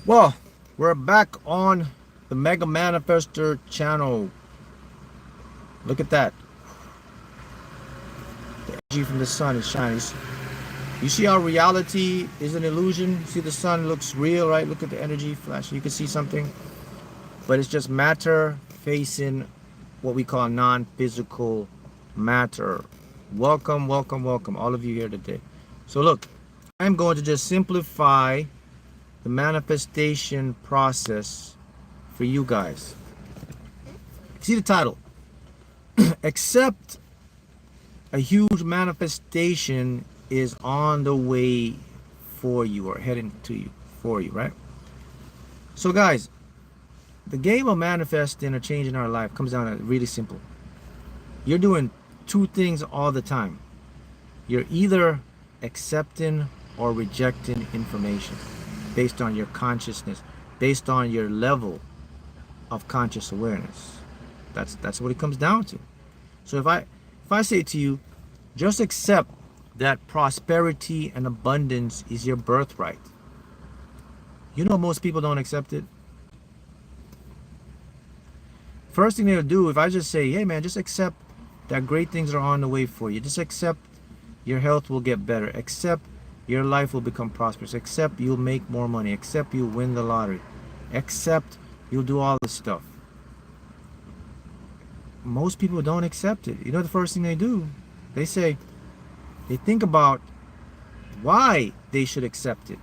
Well, we're back on the Mega Manifester channel. Look at that. The energy from the sun is shining. You see how reality is an illusion? See, the sun looks real, right? Look at the energy flashing. You can see something, but it's just matter facing what we call non-physical matter. Welcome, welcome, welcome, all of you here today. So look, I'm going to just simplify the manifestation process for you guys. See the title. Accept a huge manifestation is on the way for you, or heading to you, for you, right? So guys, the game of manifesting or changing our life comes down to really simple. You're doing two things all the time. You're either accepting or rejecting information based on your consciousness, based on your level of conscious awareness. That's what it comes down to. So if I say to you, just accept that prosperity and abundance is your birthright. You know most people don't accept it. First thing they'll do, if I just say, hey man, just accept that great things are on the way for you. Just accept your health will get better. Accept your life will become prosperous. Accept you'll make more money. Accept you'll win the lottery. Accept you'll do all this stuff. Most people don't accept it. You know the first thing they do? They say, they think about why they should accept it.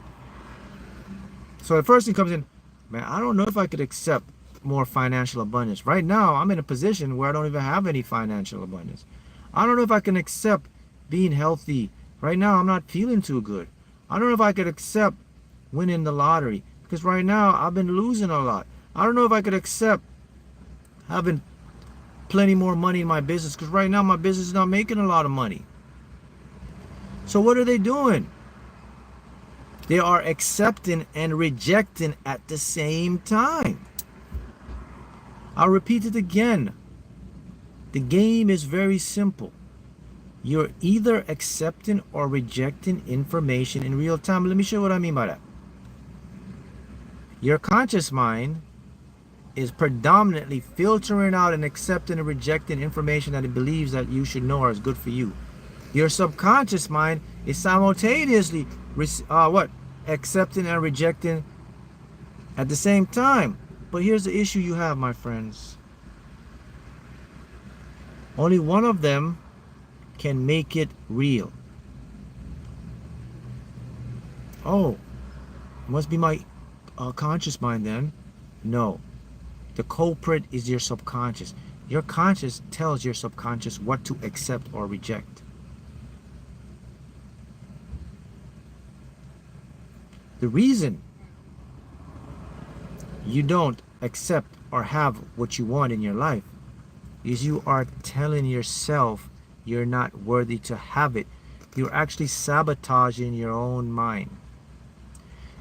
So the first thing comes in, man, I don't know if I could accept more financial abundance. Right now, I'm in a position where I don't even have any financial abundance. I don't know if I can accept being healthy. Right now, I'm not feeling too good. I don't know if I could accept winning the lottery, because right now, I've been losing a lot. I don't know if I could accept having plenty more money in my business, because right now, my business is not making a lot of money. So what are they doing? They are accepting and rejecting at the same time. I'll repeat it again. The game is very simple. You're either accepting or rejecting information in real time. Let me show you what I mean by that. Your conscious mind is predominantly filtering out and accepting and rejecting information that it believes that you should know or is good for you. Your subconscious mind is simultaneously accepting and rejecting at the same time. But here's the issue you have, my friends. Only one of them can make it real. Oh, must be my conscious mind then. No. The culprit is your subconscious. Your conscious tells your subconscious what to accept or reject. The reason you don't accept or have what you want in your life is you are telling yourself you're not worthy to have it. You're actually sabotaging your own mind.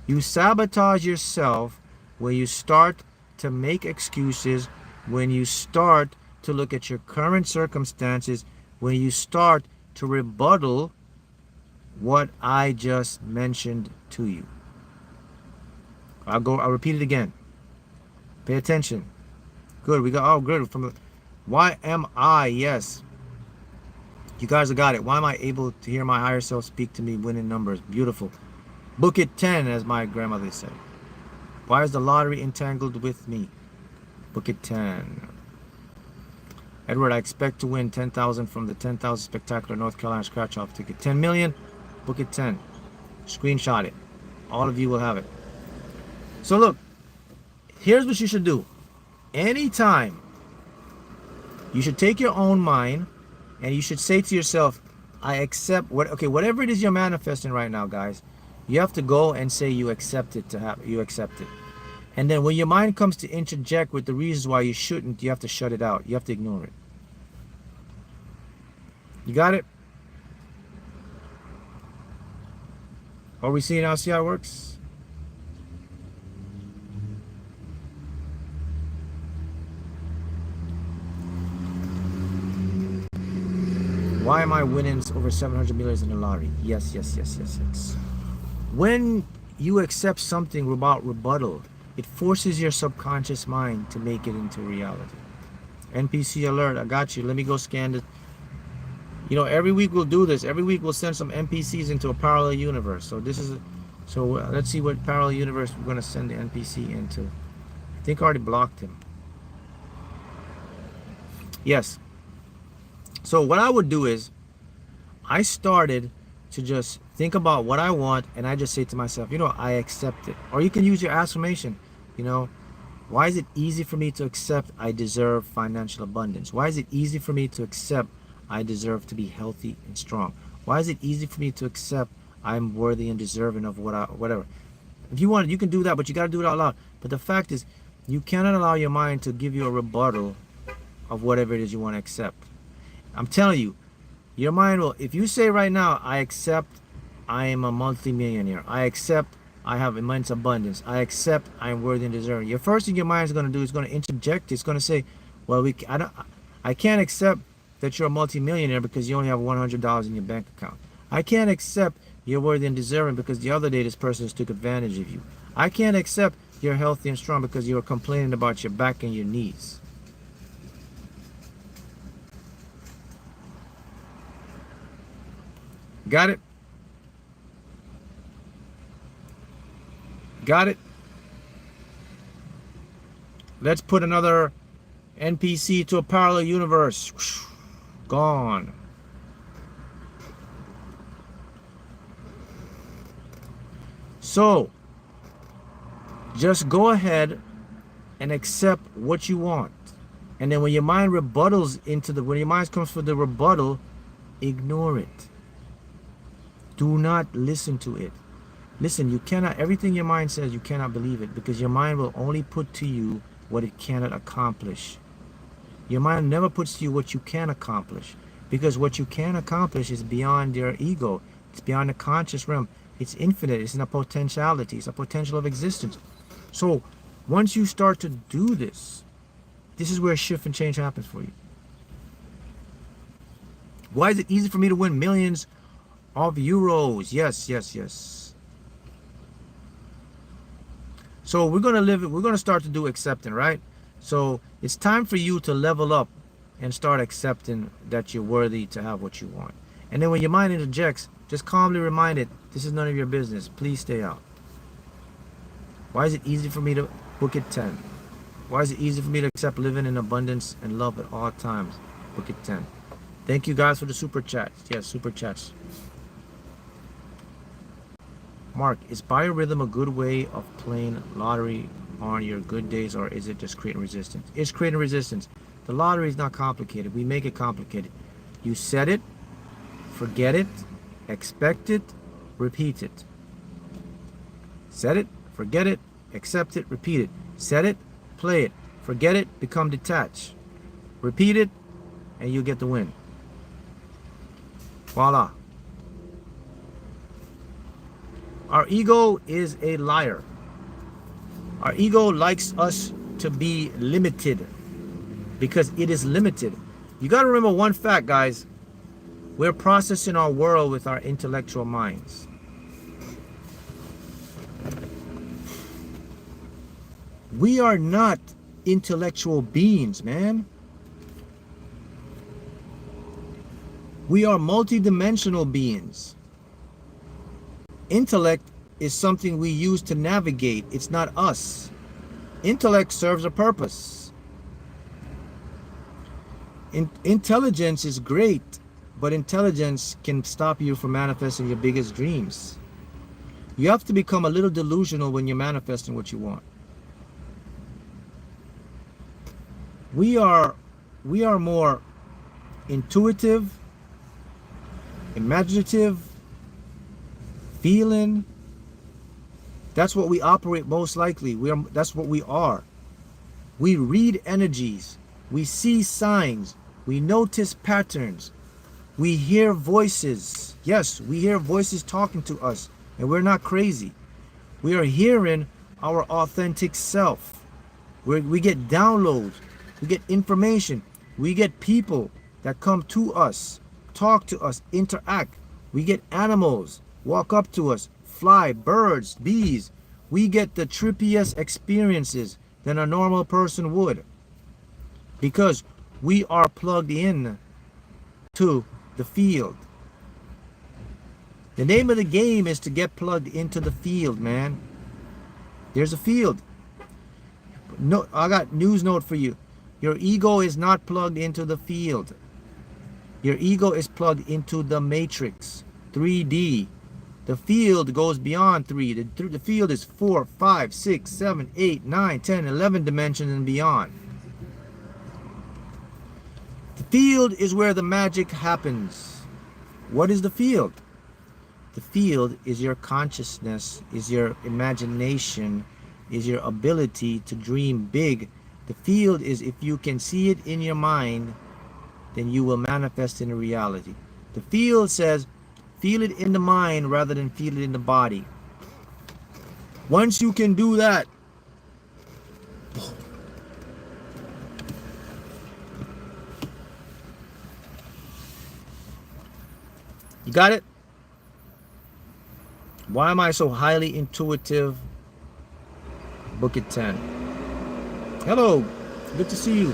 You sabotage yourself when you start to make excuses, when you start to look at your current circumstances, when you start to rebuttal what I just mentioned to you. I'll repeat it again. Pay attention. Good. We got, oh, good. Why am I? Yes. You guys have got it. Why am I able to hear my higher self speak to me, winning numbers? Beautiful. Book it 10, as my grandmother said. Why is the lottery entangled with me? Book it 10. Edward, I expect to win 10,000 from the 10,000 Spectacular North Carolina scratch-off ticket. 10 million? Book it 10. Screenshot it. All of you will have it. So look, here's what you should do. Anytime, you should take your own mind and you should say to yourself, I accept whatever it is you're manifesting right now, guys. You have to go and say you accept it you accept it. And then when your mind comes to interject with the reasons why you shouldn't, you have to shut it out. You have to ignore it. You got it? Are we seeing now? See how it works? Why am I winning over 700 million in the lottery? Yes. When you accept something without rebuttal, it forces your subconscious mind to make it into reality. NPC alert, I got you. Let me go scan it. You know, every week we'll do this. Every week we'll send some NPCs into a parallel universe. So this is, let's see what parallel universe we're going to send the NPC into. I think I already blocked him. Yes. So what I would do is, I started to just think about what I want, and I just say to myself, you know, I accept it. Or you can use your affirmation, you know, why is it easy for me to accept I deserve financial abundance? Why is it easy for me to accept I deserve to be healthy and strong? Why is it easy for me to accept I'm worthy and deserving of whatever? If you want, you can do that, but you got to do it out loud. But the fact is, you cannot allow your mind to give you a rebuttal of whatever it is you want to accept. I'm telling you, your mind will, if you say right now, I accept I am a multi-millionaire. I accept I have immense abundance. I accept I am worthy and deserving. Your first thing your mind is going to do is going to interject. It's going to say, well, I can't accept that you're a multi-millionaire because you only have $100 in your bank account. I can't accept you're worthy and deserving because the other day this person just took advantage of you. I can't accept you're healthy and strong because you were complaining about your back and your knees. Got it? Got it? Let's put another NPC to a parallel universe. Gone. So, just go ahead and accept what you want. And then when your mind rebuttals when your mind comes for the rebuttal, ignore it. Do not listen to it. Listen, you cannot, everything your mind says, you cannot believe it, because your mind will only put to you what it cannot accomplish. Your mind never puts to you what you can accomplish, because what you can accomplish is beyond your ego. It's beyond the conscious realm. It's infinite. It's in a potentiality. It's a potential of existence. So once you start to do this, this is where shift and change happens for you. Why is it easy for me to win millions of euros? Yes, yes, yes. So we're gonna start to do accepting, right? So it's time for you to level up and start accepting that you're worthy to have what you want. And then when your mind interjects, just calmly remind it, this is none of your business. Please stay out. Why is it easy for me to book it 10? Why is it easy for me to accept living in abundance and love at all times? Book it 10. Thank you guys for the super chats. Yes, super chats. Mark, is biorhythm a good way of playing lottery on your good days, or is it just creating resistance? It's creating resistance. The lottery is not complicated. We make it complicated. You set it, forget it, expect it, repeat it. Set it, forget it, accept it, repeat it. Set it, play it, forget it, become detached. Repeat it, and you get the win. Voila. Our ego is a liar. Our ego likes us to be limited because it is limited. You got to remember one fact, guys. We're processing our world with our intellectual minds. We are not intellectual beings, man. We are multidimensional beings. Intellect is something we use to navigate. It's not us. Intellect serves a purpose. Intelligence is great, but intelligence can stop you from manifesting your biggest dreams. You have to become a little delusional when you're manifesting what you want. We are more intuitive, imaginative, feeling. That's what we operate most likely. That's what we are. We read energies. We see signs. We notice patterns. We hear voices. Yes, we hear voices talking to us, and we're not crazy. We are hearing our authentic self. We get downloads. We get information. We get people that come to us, talk to us, interact. We get animals walk up to us, fly, birds, bees. We get the trippiest experiences than a normal person would, because we are plugged in to the field. The name of the game is to get plugged into the field, man. There's a field. No, I got news note for you. Your ego is not plugged into the field. Your ego is plugged into the matrix, 3D. The field goes beyond 3. The field is 4, 5, 6, 7, 8, 9, 10, 11 dimensions and beyond. The field is where the magic happens. What is the field? The field is your consciousness, is your imagination, is your ability to dream big. The field is, if you can see it in your mind, then you will manifest in reality. The field says, feel it in the mind rather than feel it in the body. Once you can do that, you got it? Why am I so highly intuitive? Book it 10. Hello, good to see you.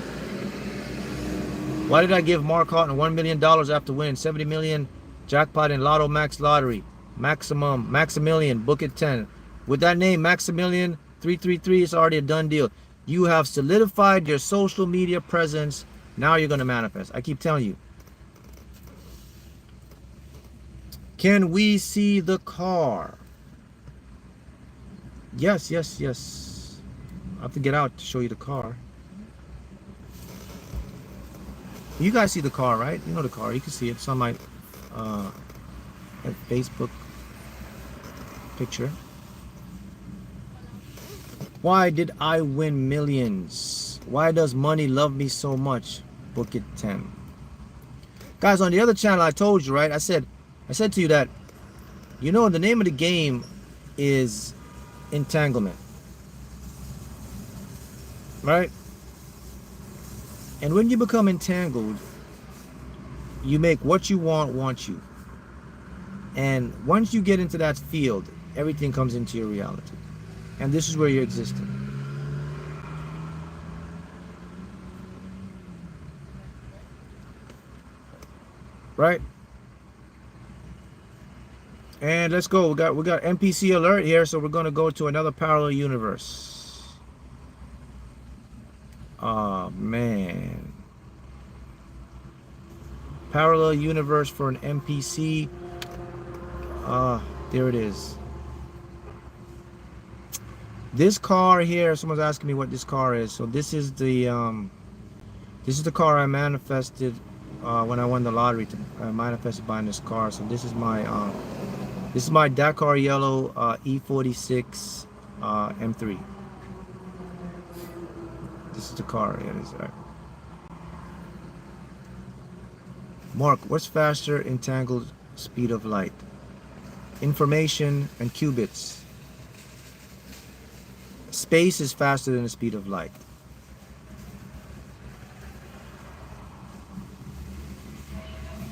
Why did I give Mark Houghton $1 million after winning 70 million jackpot in Lotto Max lottery? Maximilian, book it 10. With that name, Maximilian 333, it's already a done deal. You have solidified your social media presence. Now you're going to manifest. I keep telling you. Can we see the car? Yes, yes, yes. I have to get out to show you the car. You guys see the car, right? You know the car. You can see it. It's on my Facebook picture. Why did I win millions? Why does money love me so much? Book it 10. Guys, on the other channel, I told you, right? I said to you that, you know, the name of the game is Entanglement. Right? And when you become entangled, you make what you want you. And once you get into that field, everything comes into your reality. And this is where you're existing. Right? And let's go. We got NPC alert here, so we're going to go to another parallel universe. Oh, man. Parallel universe for an NPC. There it is. This car here, someone's asking me what this car is. So this is the car I manifested when I won the lottery. I manifested buying this car. So this is my Dakar yellow E46 M3. This is the car. Yeah, this is right. Mark, what's faster? Entangled, speed of light. Information and qubits. Space is faster than the speed of light.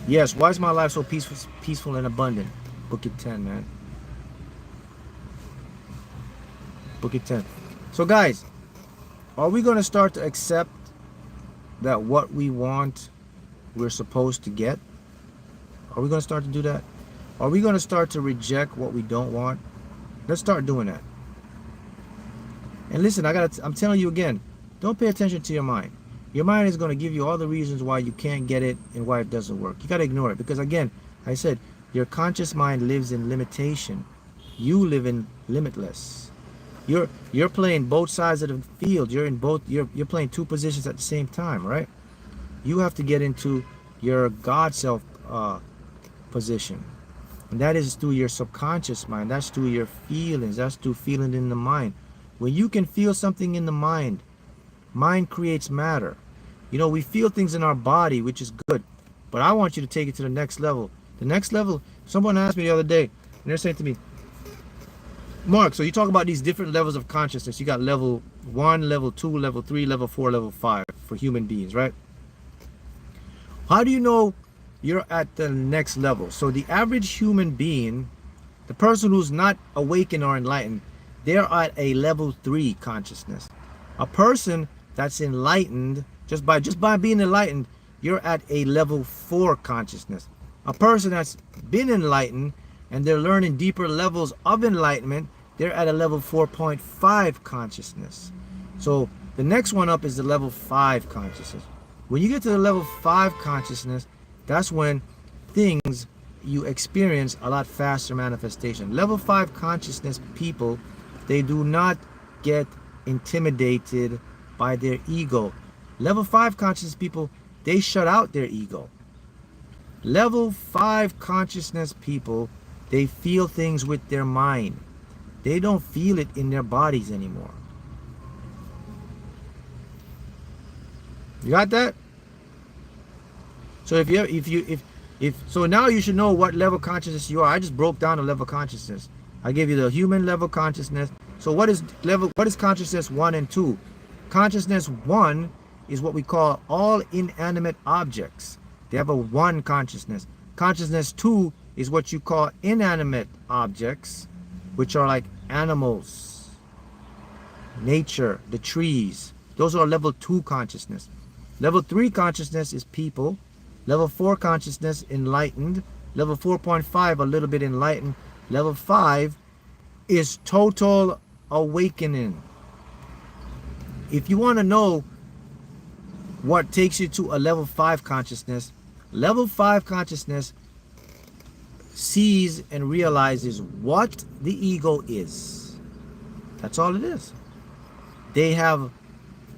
Yes, why is my life so peaceful and abundant? Book it 10, man. Book it 10. So guys, are we going to start to accept that what we want, we're supposed to get? Are we going to start to do that? Are we going to start to reject what we don't want? Let's start doing that. And listen, I'm telling you again, don't pay attention to your mind. Your mind is going to give you all the reasons why you can't get it and why it doesn't work. You got to ignore it, because again, I said, your conscious mind lives in limitation. You live in limitless. You're playing both sides of the field. You're playing two positions at the same time, right? You have to get into your God self position. And that is through your subconscious mind. That's through your feelings. That's through feeling in the mind. When you can feel something in the mind, mind creates matter. You know, we feel things in our body, which is good. But I want you to take it to the next level. The next level, someone asked me the other day, and they're saying to me, Mark, so you talk about these different levels of consciousness. You got level 1, level 2, level 3, level 4, level 5 for human beings, right? How do you know you're at the next level? So the average human being The person who's not awakened or enlightened, they're at a level 3 consciousness. A person that's enlightened, just by being enlightened, you're at a level 4 consciousness. A person that's been enlightened and they're learning deeper levels of enlightenment, they're at a level 4.5 consciousness. So the next one up is the level 5 consciousness. When you get to the level 5 consciousness, that's when things you experience a lot faster manifestation. Level 5 consciousness people, they do not get intimidated by their ego. Level 5 consciousness people, they shut out their ego. Level 5 consciousness people, they feel things with their mind. They don't feel it in their bodies anymore. You got that? So so now you should know what level consciousness you are. I just broke down the level consciousness. I gave you the human level consciousness. So what is consciousness 1 and 2? Consciousness 1 is what we call all inanimate objects. They have a 1 consciousness. Consciousness 2 is what you call inanimate objects, which are like animals, nature, the trees. Those are level 2 consciousness. Level 3 consciousness is people. Level 4 consciousness, enlightened. Level 4.5, a little bit enlightened. Level 5 is total awakening. If you want to know what takes you to a level 5 consciousness, level 5 consciousness sees and realizes what the ego is. That's all it is. They have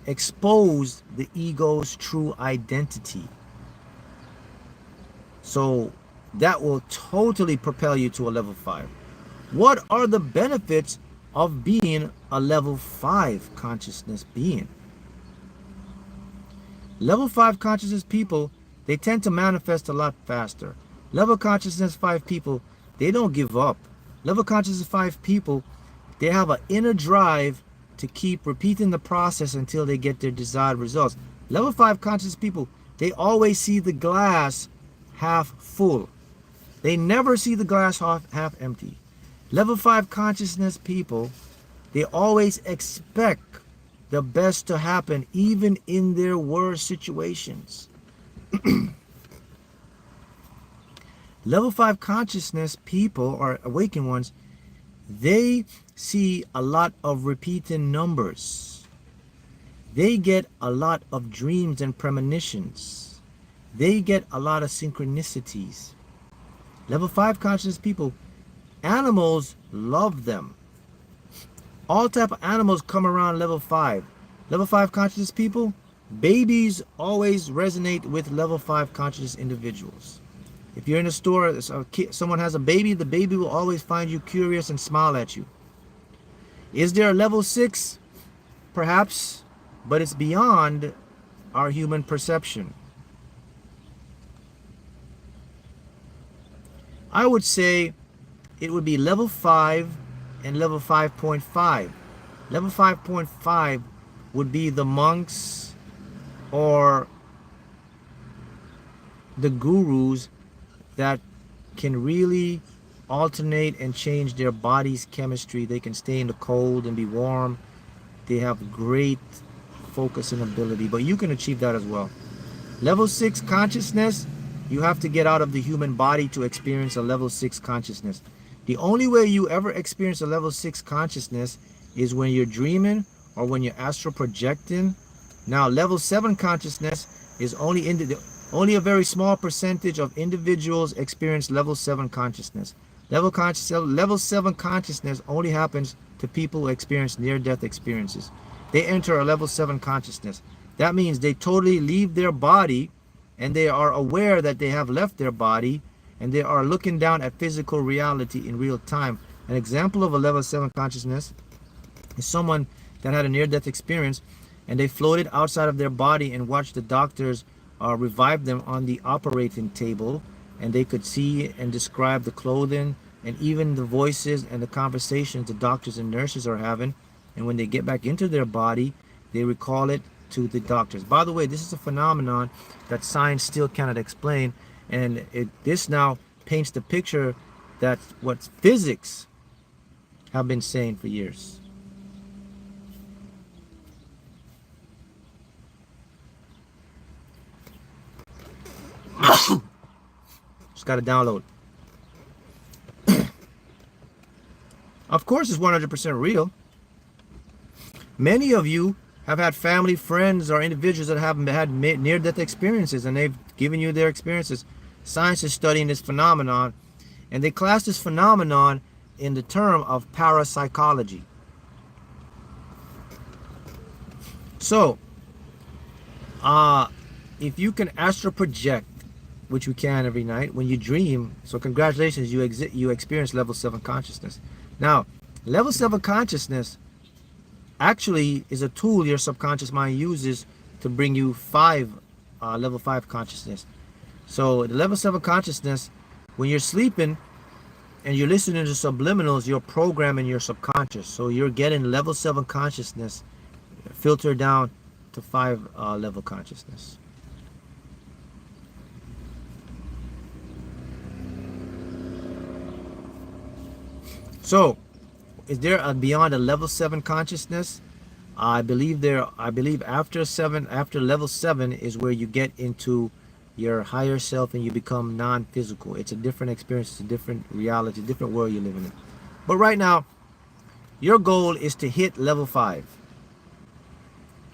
exposed the ego's true identity. So that will totally propel you to a level 5. What are the benefits of being a level 5 consciousness being? Level 5 consciousness people, they tend to manifest a lot faster. Level consciousness 5 people, they don't give up. Level consciousness 5 people, they have an inner drive to keep repeating the process until they get their desired results. Level 5 conscious people, they always see the glass half full. They never see the glass half empty. Level 5 consciousness people, they always expect the best to happen even in their worst situations. Level 5 consciousness people, or awakened ones, they see a lot of repeating numbers. They get a lot of dreams and premonitions. They get a lot of synchronicities. Level 5 consciousness people, animals love them. All type of animals come around level 5. Level 5 consciousness people, babies always resonate with level 5 conscious individuals. If you're in a store, someone has a baby, the baby will always find you curious and smile at you. Is there a level 6? Perhaps, but it's beyond our human perception. I would say it would be level 5 and level 5.5. Level 5.5 would be the monks or the gurus that can really alternate and change their body's chemistry. They can stay in the cold and be warm. They have great focus and ability, but you can achieve that as well. Level 6 consciousness, you have to get out of the human body to experience a level 6 consciousness. The only way you ever experience a level 6 consciousness is when you're dreaming or when you're astral projecting. Now, level 7 consciousness is only a very small percentage of individuals experience level 7 consciousness. Level 7 consciousness only happens to people who experience near-death experiences. They enter a level 7 consciousness. That means they totally leave their body and they are aware that they have left their body and they are looking down at physical reality in real time. An example of a level 7 consciousness is someone that had a near-death experience and they floated outside of their body and watched the doctors revive them on the operating table, and they could see and describe the clothing and even the voices and the conversations the doctors and nurses are having. And when they get back into their body, they recall it to the doctors. By the way, this is a phenomenon that science still cannot explain, and this now paints the picture That's what physics have been saying for years. Just got to download. Of course, it's 100% real. Many of you have had family, friends, or individuals that have had near-death experiences, and they've given you their experiences. Science is studying this phenomenon, and they class this phenomenon in the term of parapsychology. So, if you can astral project, which we can every night when you dream, so congratulations, you experience level 7 consciousness. Now, level 7 consciousness actually is a tool your subconscious mind uses to bring you level 5 consciousness. So the level 7 consciousness, when you're sleeping and you're listening to subliminals, you're programming your subconscious. So you're getting level 7 consciousness filtered down to 5 level consciousness. So, is there a beyond a level 7 consciousness? I believe after level 7 is where you get into your higher self and you become non-physical. It's a different experience, it's a different reality, a different world you're living in. But right now, your goal is to hit level 5.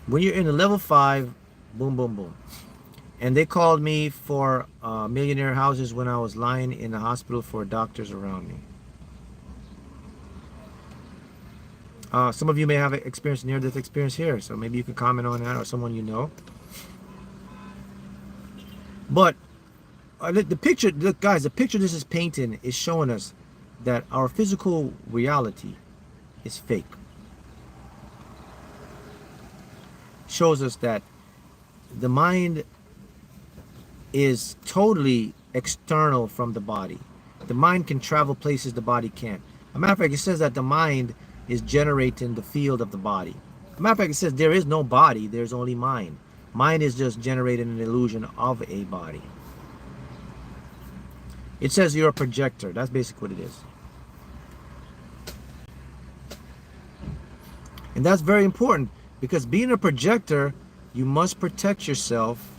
When you're in the level 5, boom, boom, boom. And they called me for millionaire houses when I was lying in the hospital for doctors around me. Some of you may have experienced near-death experience here, so maybe you can comment on that, or someone you know. But the picture, look guys, the picture this is painting is showing us that our physical reality is fake. Shows us that the mind is totally external from the body. The mind can travel places the body can't. As a matter of fact, it says that the mind is generating the field of the body. As a matter of fact, it says there is no body, there's only mind. Mind is just generating an illusion of a body. It says you're a projector. That's basically what it is. And that's very important, because being a projector, you must protect yourself,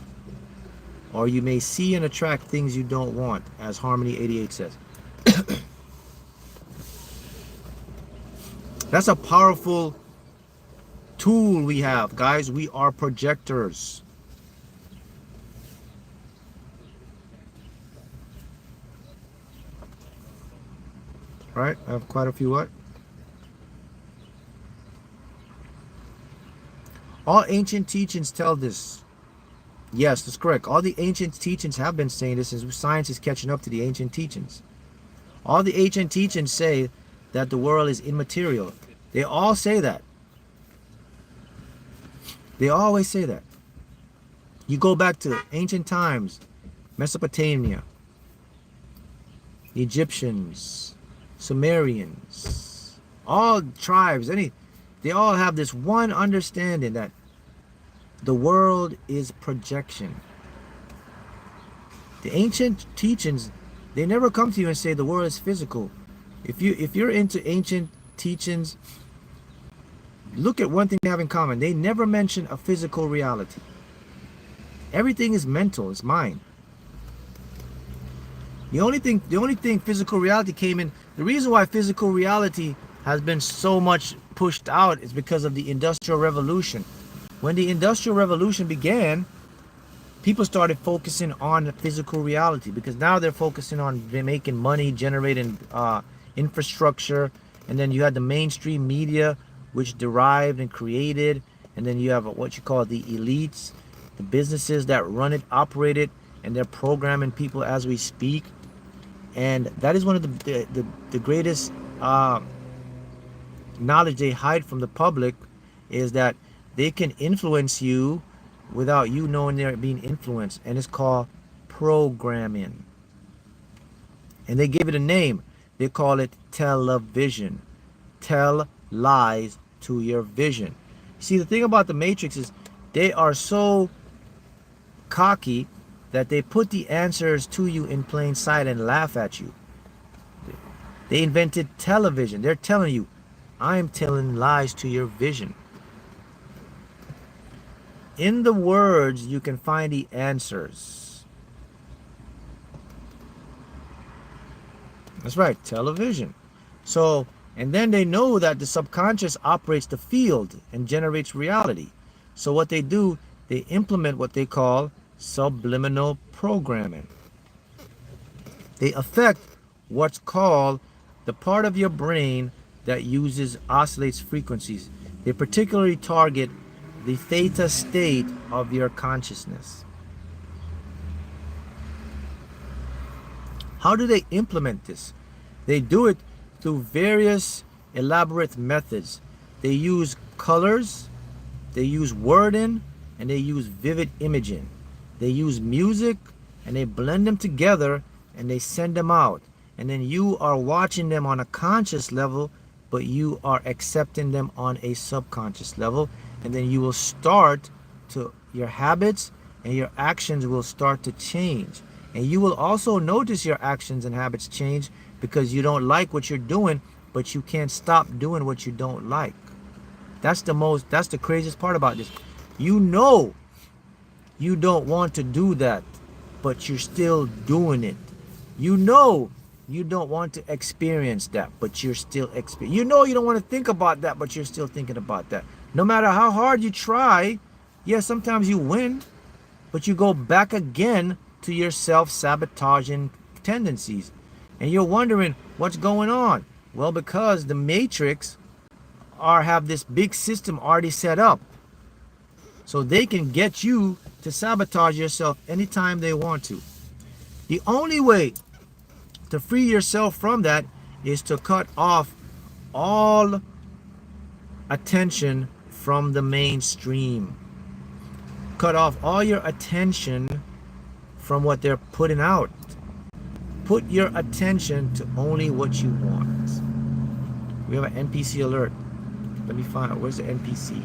or you may see and attract things you don't want, as Harmony 88 says. That's a powerful tool we have, guys. We are projectors. Right? I have quite a few what? All ancient teachings tell this. Yes, that's correct. All the ancient teachings have been saying this, as science is catching up to the ancient teachings. All the ancient teachings say that the world is immaterial. They all say that. They always say that. You go back to ancient times, Mesopotamia, Egyptians, Sumerians, all tribes, they all have this one understanding that the world is projection. The ancient teachings, they never come to you and say the world is physical. If you're into ancient teachings, look at one thing they have in common. They never mention a physical reality. Everything is mental, it's mind. The only thing physical reality came in, the reason why physical reality has been so much pushed out is because of the Industrial Revolution. When the Industrial Revolution began, people started focusing on the physical reality, because now they're focusing on making money, generating infrastructure, and then you had the mainstream media, which derived and created, and then you have what you call the elites, the businesses that run it, operate it, and they're programming people as we speak. And that is one of the greatest knowledge they hide from the public, is that they can influence you without you knowing they're being influenced, and it's called programming. And they give it a name. They call it television. Tell lies to your vision. See, the thing about the Matrix is they are so cocky that they put the answers to you in plain sight and laugh at you. They invented television. They're telling you, I'm telling lies to your vision. In the words, you can find the answers. That's right, television. So, and then they know that the subconscious operates the field and generates reality. So what they do, they implement what they call subliminal programming. They affect what's called the part of your brain that oscillates frequencies. They particularly target the theta state of your consciousness. How do they implement this? They do it through various elaborate methods. They use colors, they use wording, and they use vivid imaging. They use music, and they blend them together, and they send them out. And then you are watching them on a conscious level, but you are accepting them on a subconscious level. And then you will start to, your habits and your actions will start to change. And you will also notice your actions and habits change because you don't like what you're doing, but you can't stop doing what you don't like. That's the craziest part about this. You know you don't want to do that, but you're still doing it. You know you don't want to experience that, but you're still experiencing. You know you don't want to think about that, but you're still thinking about that. No matter how hard you try, yes, sometimes you win, but you go back again to your self-sabotaging tendencies. And you're wondering what's going on. Well, because the Matrix have this big system already set up. So they can get you to sabotage yourself anytime they want to. The only way to free yourself from that is to cut off all attention from the mainstream. Cut off all your attention from what they're putting out. Put your attention to only what you want. We have an NPC alert. Let me find out. Where's the NPC?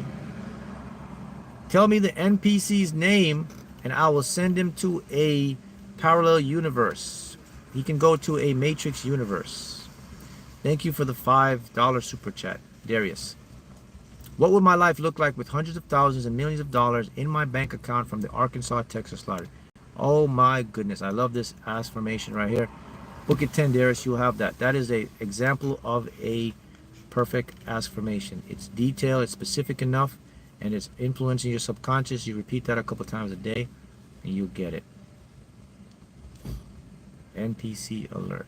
Tell me the NPC's name and I will send him to a parallel universe. He can go to a Matrix universe. Thank you for the $5 super chat, Darius. What would my life look like with hundreds of thousands and millions of dollars in my bank account from the Arkansas, Texas lottery? Oh my goodness, I love this affirmation right here. Book it 10, Darius, you'll have that. That is an example of a perfect affirmation. It's detailed, it's specific enough, and it's influencing your subconscious. You repeat that a couple times a day, and you get it. NPC alert.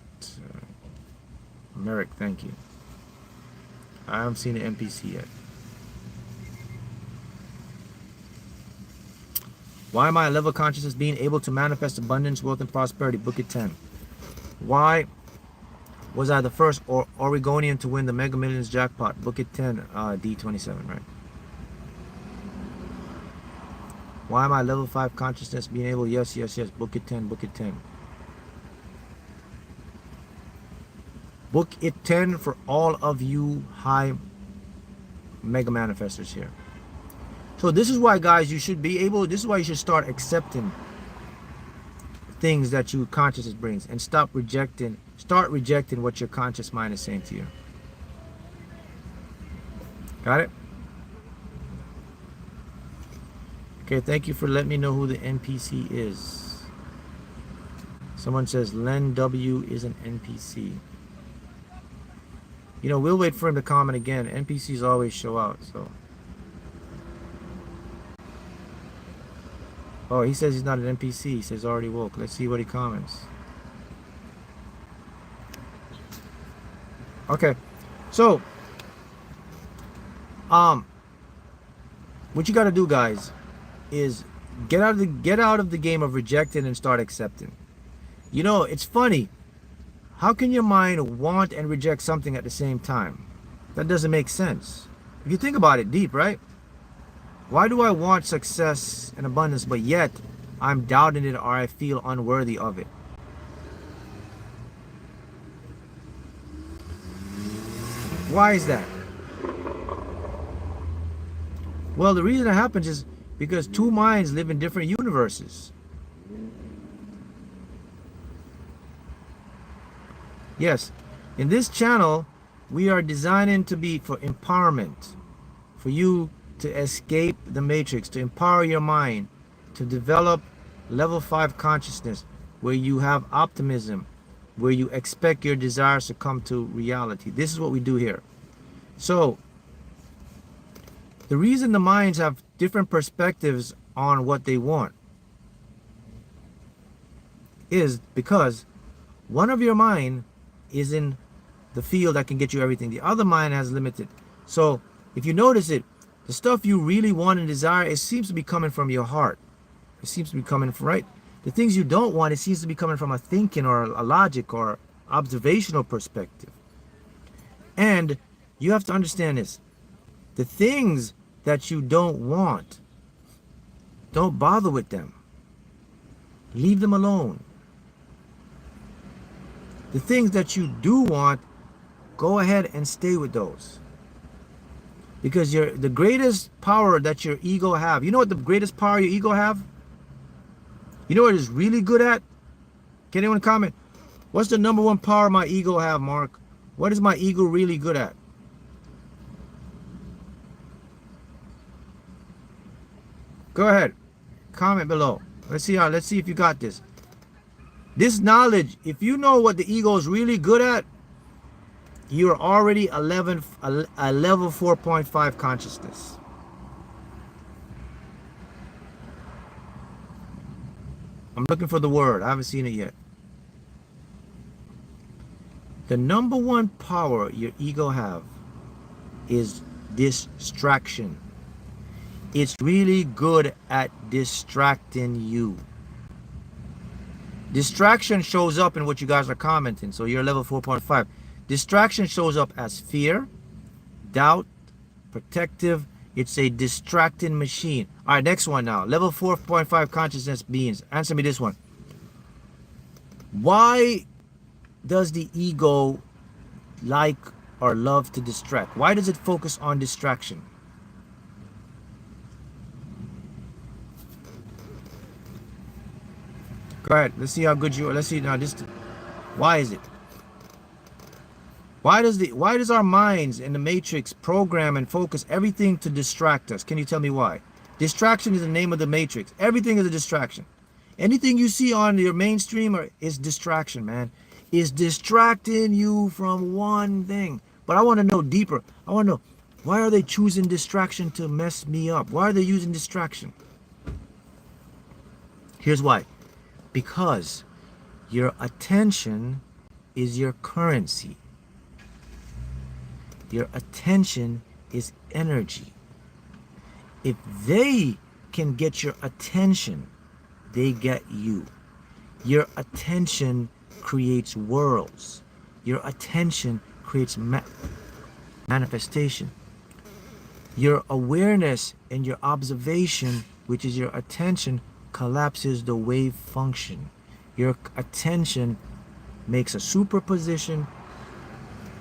Merrick, thank you. I haven't seen the NPC yet. Why am I a level of consciousness being able to manifest abundance, wealth, and prosperity? Book it 10. Why was I the first Oregonian to win the Mega Millions jackpot? Book it 10, D27, right? Why am I level 5 consciousness being able? Yes, yes, yes. Book it 10, book it 10. Book it 10 for all of you high mega manifestors here. So this is why, guys, you should be able, this is why you should start accepting things that your consciousness brings and start rejecting what your conscious mind is saying to you. Got it? Okay, thank you for letting me know who the NPC is. Someone says Len W is an NPC. You know, we'll wait for him to comment again. NPCs always show out, so. Oh, he says he's not an NPC. He says already woke. Let's see what he comments. Okay, so what you got to do, guys, is get out of the game of rejecting and start accepting. You know, it's funny. How can your mind want and reject something at the same time? That doesn't make sense. If you think about it deep, right? Why do I want success and abundance, but yet I'm doubting it or I feel unworthy of it? Why is that? Well, the reason it happens is because two minds live in different universes. Yes, In this channel, we are designing to be for empowerment, for you to escape the matrix, to empower your mind, to develop level 5 consciousness, where you have optimism, where you expect your desires to come to reality. This is what we do here. So, the reason the minds have different perspectives on what they want is because one of your mind is in the field that can get you everything. The other mind has limited. So if you notice it, the stuff you really want and desire, it seems to be coming from your heart. It seems to be coming from, right? The things you don't want, it seems to be coming from a thinking or a logic or observational perspective. And you have to understand this. The things that you don't want, don't bother with them. Leave them alone. The things that you do want, go ahead and stay with those. Because the greatest power that your ego have, you know what the greatest power your ego have? You know what it's really good at? Can anyone comment? What's the number one power my ego have, Mark? What is my ego really good at? Go ahead. Comment below. Let's see if you got this. This knowledge, if you know what the ego is really good at, you're already a level 4.5 consciousness. I'm looking for the word. I haven't seen it yet. The number one power your ego have is distraction. It's really good at distracting you. Distraction shows up in what you guys are commenting. So you're level 4.5. Distraction shows up as fear, doubt, protective. It's a distracting machine. All right, next one now. Level 4.5 consciousness beings. Answer me this one. Why does the ego like or love to distract? Why does it focus on distraction? Go ahead. Let's see how good you are. Let's see now. Why is it? Why does our minds in the matrix program and focus everything to distract us? Can you tell me why? Distraction is the name of the matrix. Everything is a distraction. Anything you see on your mainstream is distraction, man. It's distracting you from one thing. But I want to know deeper. I want to know, why are they choosing distraction to mess me up? Why are they using distraction? Here's why. Because your attention is your currency. Your attention is energy. If they can get your attention, they get you. Your attention creates worlds. Your attention creates manifestation. Your awareness and your observation, which is your attention, collapses the wave function. Your attention makes a superposition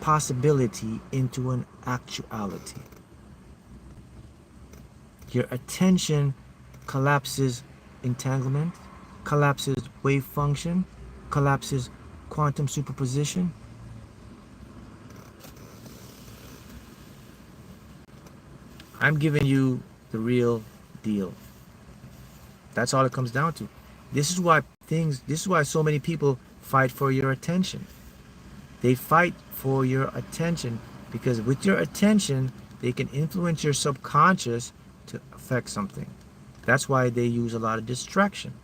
possibility into an actuality. Your attention collapses entanglement, collapses wave function, collapses quantum superposition. I'm giving you the real deal. That's all it comes down to. This is why so many people fight for your attention. They fight for your attention because with your attention, they can influence your subconscious to affect something. That's why they use a lot of distraction.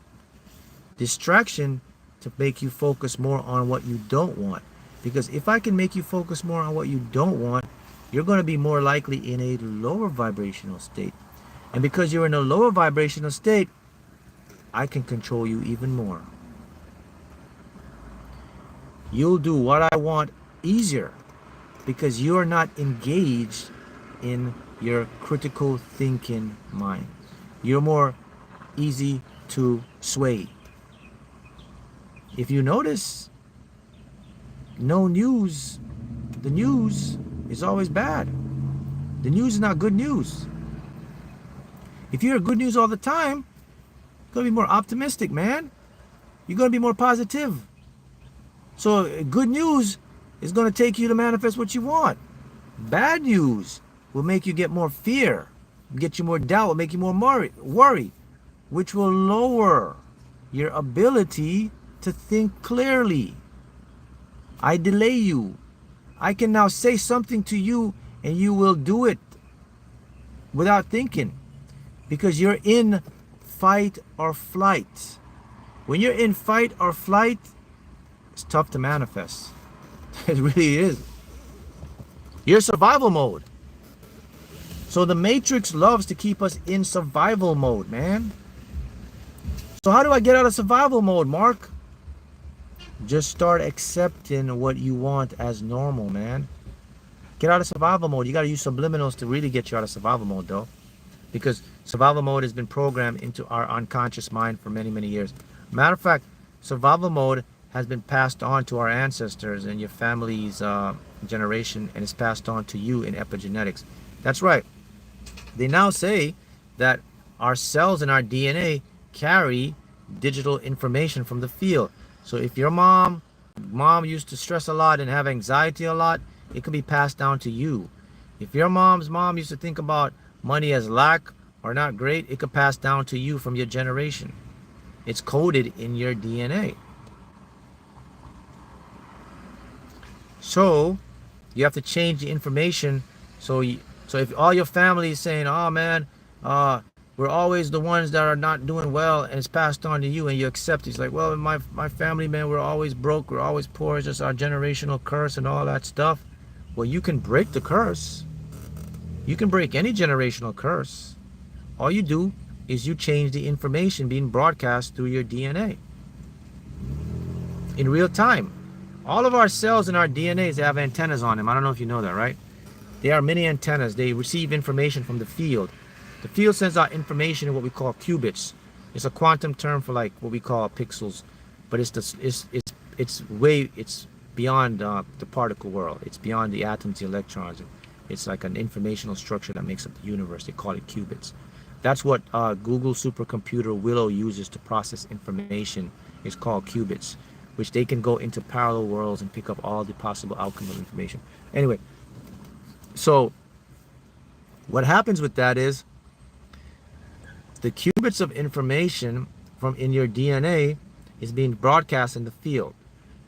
Distraction to make you focus more on what you don't want. Because if I can make you focus more on what you don't want, you're going to be more likely in a lower vibrational state. And because you're in a lower vibrational state, I can control you even more. You'll do what I want easier because you're not engaged in your critical thinking mind. You're more easy to sway. If you notice, no news, the news is always bad. The news is not good news. If you hear good news all the time, you're going to be more optimistic, man. You're going to be more positive. So good news is going to take you to manifest what you want. Bad news will make you get more fear, get you more doubt, will make you more worry, which will lower your ability to think clearly. I delay you. I can now say something to you and you will do it without thinking, because you're in fight or flight. When you're in fight or flight, it's tough to manifest. It really is. You're survival mode. So the Matrix loves to keep us in survival mode, man. So how do I get out of survival mode, Mark? Just start accepting what you want as normal, man. Get out of survival mode. You got to use subliminals to really get you out of survival mode, though. Because survival mode has been programmed into our unconscious mind for many, many years. Matter of fact, survival mode has been passed on to our ancestors and your family's generation, and it's passed on to you in epigenetics. That's right. They now say that our cells and our DNA carry digital information from the field. So if your mom used to stress a lot and have anxiety a lot, it could be passed down to you. If your mom's mom used to think about money as lack or not great, it could pass down to you from your generation. It's coded in your DNA. So you have to change the information. So if all your family is saying, oh man, we're always the ones that are not doing well, and it's passed on to you, and you accept it. It's like, well, my family, man, we're always broke, we're always poor, it's just our generational curse and all that stuff. Well, you can break the curse. You can break any generational curse. All you do is you change the information being broadcast through your DNA in real time. All of our cells and our DNAs have antennas on them. I don't know if you know that, right? They are mini antennas. They receive information from the field. The field sends out information in what we call qubits. It's a quantum term for like what we call pixels, but it's beyond the particle world. It's beyond the atoms, the electrons. It's like an informational structure that makes up the universe. They call it qubits. That's what Google supercomputer Willow uses to process information. It's called qubits, which they can go into parallel worlds and pick up all the possible outcome of information. Anyway, so what happens with that is the qubits of information from in your DNA is being broadcast in the field.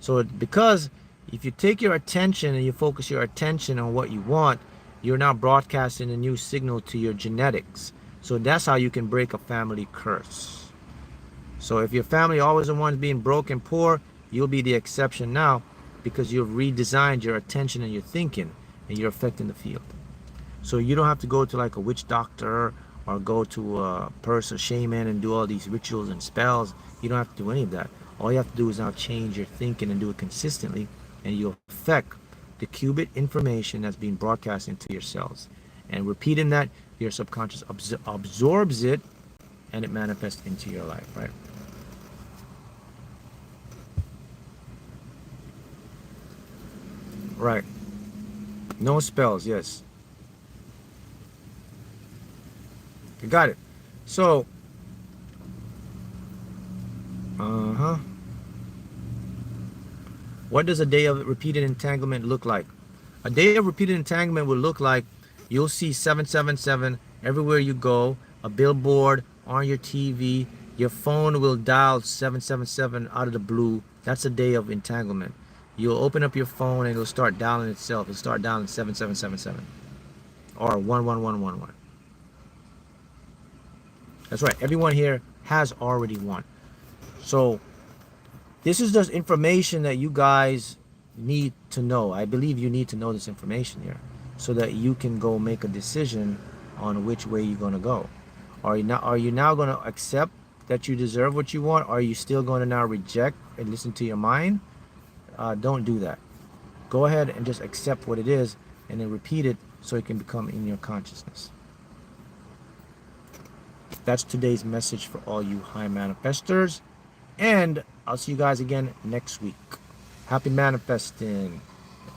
So because if you take your attention and you focus your attention on what you want, you're now broadcasting a new signal to your genetics. So that's how you can break a family curse. So if your family always the ones being broke and poor, you'll be the exception now, because you've redesigned your attention and your thinking, and you're affecting the field. So you don't have to go to like a witch doctor or go to a person, shaman, and do all these rituals and spells. You don't have to do any of that. All you have to do is now change your thinking and do it consistently, and you'll affect the qubit information that's being broadcast into your cells. And repeating that, your subconscious absorbs it, and it manifests into your life, right? Right. No spells, yes. You got it. So, what does a day of repeated entanglement look like? A day of repeated entanglement will look like you'll see 777 everywhere you go, a billboard on your TV, your phone will dial 777 out of the blue. That's a day of entanglement. You'll open up your phone and it'll start dialing itself. It'll start dialing 7777 or 11111. That's right. Everyone here has already won. So this is just information that you guys need to know. I believe you need to know this information here so that you can go make a decision on which way you're going to go. Are you now going to accept that you deserve what you want? Or are you still going to now reject and listen to your mind? Don't do that. Go ahead and just accept what it is and then repeat it so it can become in your consciousness. That's today's message for all you high manifestors. And I'll see you guys again next week. Happy manifesting.